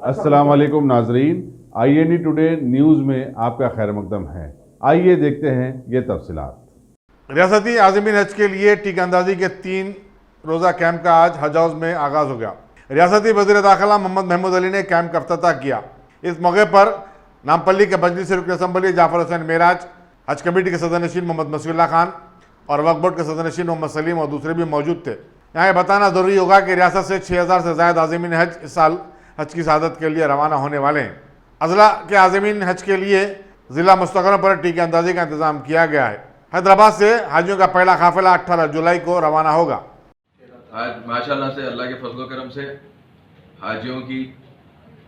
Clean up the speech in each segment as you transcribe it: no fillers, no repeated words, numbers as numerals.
अस्सलाम वालेकुम नाजरीन, INE टुडे न्यूज़ में आपका खैर मकदम है। आइए देखते हैं ये तफसीलात। रियासती आज़मीन हज के लिए टीकांदाजी के 3 रोज़ा कैंप का आज हज हाउस में आगाज हो गया। रियासती वज़ीर दाखिला मोहम्मद महमूद अली ने कैंप का इफ्तिताह किया। इस मौके पर नामपल्ली के मजलिस रुकन असम्बली जाफर हुसैन मेराज, हज कमेटी के सदर नशीन मोहम्मद मसीउल्लाह खान और वक्फ बोर्ड के सदर नशीन मोहम्मद सलीम और दूसरे भी मौजूद थे। यहाँ ये बताना ज़रूरी होगा कि रियासत से 6000 से ज़्यादा आज़मीन हज इस साल हज की शहादत के लिए रवाना होने वाले हैं। अजला के आज़मीन हज के लिए ज़िला मुस्तक़लों पर टीके अंदाजी का इंतज़ाम किया गया है। हैदराबाद से हाजियों का पहला काफिला 18 जुलाई को रवाना होगा। आज माशाल्लाह से अल्लाह के फजल करम से हाजियों की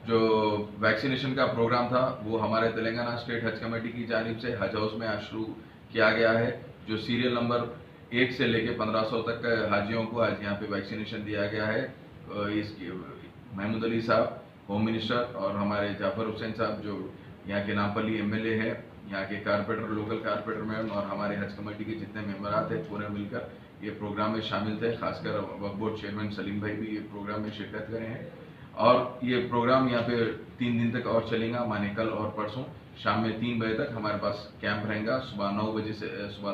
जो वैक्सीनेशन का प्रोग्राम था वो हमारे तेलंगाना स्टेट हज कमेटी की जानिब से हज हाउस में आज शुरू किया गया है। जो सीरियल नंबर 1 से लेके 1500 तक के हाजियों को आज यहाँ पे वैक्सीनेशन दिया गया है। इसकी महमूद अली साहब होम मिनिस्टर और हमारे जाफर हुसैन साहब जो यहाँ के नामपल्ली MLA है, यहाँ के कारपोरेटर, लोकल कारपोरेटर में और हमारे हज कमेटी के जितने मेम्बरात हैं पूरे मिलकर ये प्रोग्राम में शामिल थे। खासकर वक्फ बोर्ड चेयरमैन सलीम भाई भी ये प्रोग्राम में शिरकत करे हैं और ये प्रोग्राम यहाँ पे 3 दिन तक और चलेगा, माने कल और परसों शाम में 3 बजे तक हमारे पास कैंप रहेगा। सुबह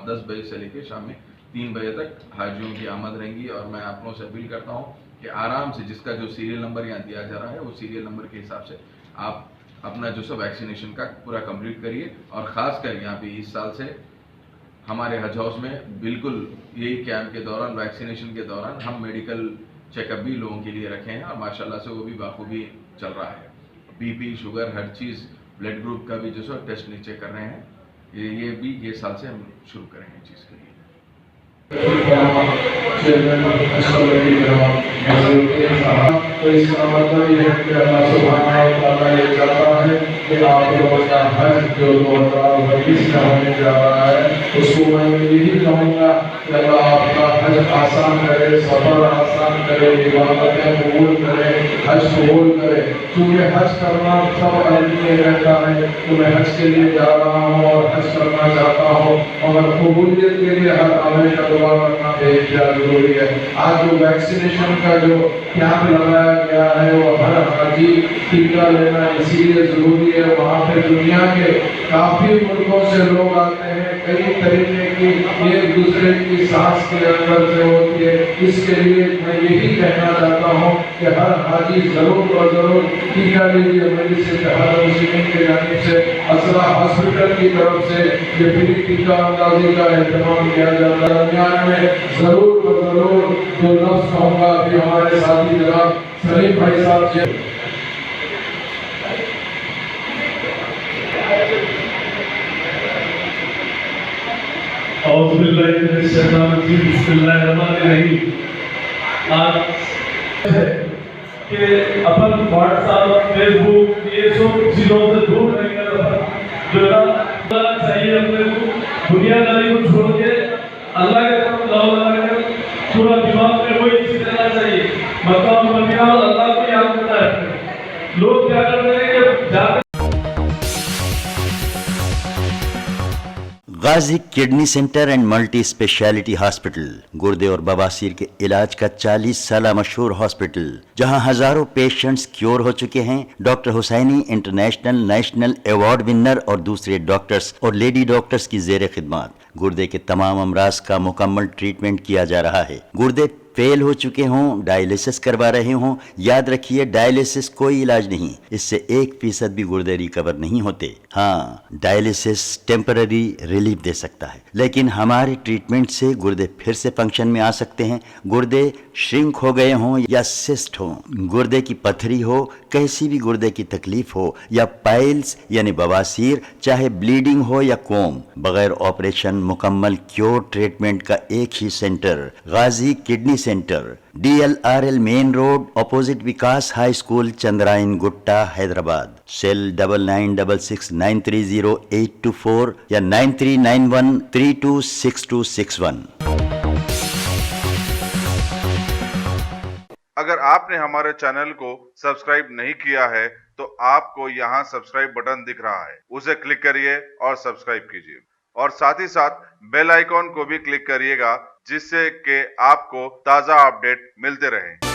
10 बजे से लेकर शाम में 3 बजे तक हाजियों की आमद रहेंगी। और मैं आप लोगों से अपील करता हूँ कि आराम से जिसका जो सीरियल नंबर यहाँ दिया जा रहा है वो सीरियल नंबर के हिसाब से आप अपना जो सब वैक्सीनेशन का पूरा कंप्लीट करिए। और ख़ासकर यहाँ पे इस साल से हमारे हज हाउस में बिल्कुल यही कैंप के दौरान, वैक्सीनेशन के दौरान हम मेडिकल चेकअप भी लोगों के लिए रखे हैं और माशाल्लाह से वो भी बाखूबी चल रहा है। BP, शुगर, हर चीज़, ब्लड ग्रुप का भी जो सो टेस्ट नीचे कर रहे हैं। ये भी ये साल से हम शुरू करेंगे चीज़ के लिए। तो इसका मतलब ये है कि अल्लाह सुब्हानहू व तआला ये चाहता है कि आप लोगों का हज जो 2022 का होने जा रहा है उसको मैं यही कहूँगा कि अल्लाह आपका हज आसान करे, सफर आसान करे, इबादतें कबूल करे, हज कबूल करे। क्योंकि हज करना सब आदमी में रहता है तो मैं हज के लिए जा रहा हूँ और हज करना चाहता हूँ, मगर कबूलियत के लिए हर हमेशा दुआ करना बेहद जरूरी है। आज जो वैक्सीनेशन का जो कैंप लगाया गया है वो हर हाजी टीका लेना इसीलिए जरूरी है। वहाँ पे दुनिया के काफी मुल्कों से लोग आते हैं, कई तरीके की एक दूसरे की सांस के अंदर से होती है। इसके लिए मैं यही कहना चाहता हूँ कि हर हाजी जरूर और जरूर टीका लीजिए। मेरी से के जानिब से असरा हॉस्पिटल की तरफ से ये फ्री टीका अंदाजी का एहतमाम किया जाता है। दरमियान में जरूर और जरूर जो लफ्ज़ कहूँगा कि हमारे साथी जनाब सलीम भाई साहब से कि अपन व्हाट्सएप, फेसबुक ये सब चीजों से दूर रहकर जो है चाहिए अपने को दुनियादारी को छोड़ के अल्लाह के तरफ लगाकर पूरा दिमाग में वही चीज रहना चाहिए। मकाम दुनिया अल्लाह को याद करना है। लोग क्या करते हैं कि जाकर Ghazi kidney centre and multi speciality hospital, गुर्दे और बवासीर के इलाज का 40 साल मशहूर हॉस्पिटल, जहां हजारों पेशेंट्स क्योर हो चुके हैं। Doctor Husaini international national award winner और दूसरे डॉक्टर्स और लेडी डॉक्टर्स की जेर खिदमत गुर्दे के तमाम अमराज का मुकम्मल ट्रीटमेंट किया जा रहा है। गुर्दे फेल हो चुके हों, डायलिसिस करवा रहे हों, याद रखिए डायलिसिस कोई इलाज नहीं, इससे 1% भी गुर्दे रिकवर नहीं होते। हाँ, डायलिसिस टेम्पररी रिलीफ दे सकता है, लेकिन हमारे ट्रीटमेंट से गुर्दे फिर से फंक्शन में आ सकते हैं। गुर्दे श्रिंक हो गए हों या सिस्ट हो, गुर्दे की पथरी हो, कैसी भी गुर्दे की तकलीफ हो या पाइल्स यानी बवासीर, चाहे ब्लीडिंग हो या कोम, बगैर ऑपरेशन मुकम्मल क्योर ट्रीटमेंट का एक ही centre, Ghazi kidney centre, DLRL main road, opposite Vikas high school, Chandrayangutta, Hyderabad. Cell 9966930824 या 9391326261। अगर आपने हमारे चैनल को सब्सक्राइब नहीं किया है तो आपको यहाँ सब्सक्राइब बटन दिख रहा है, उसे क्लिक करिए और सब्सक्राइब कीजिए और साथ ही साथ बेल आइकॉन को भी क्लिक करिएगा जिससे कि आपको ताज़ा अपडेट मिलते रहें।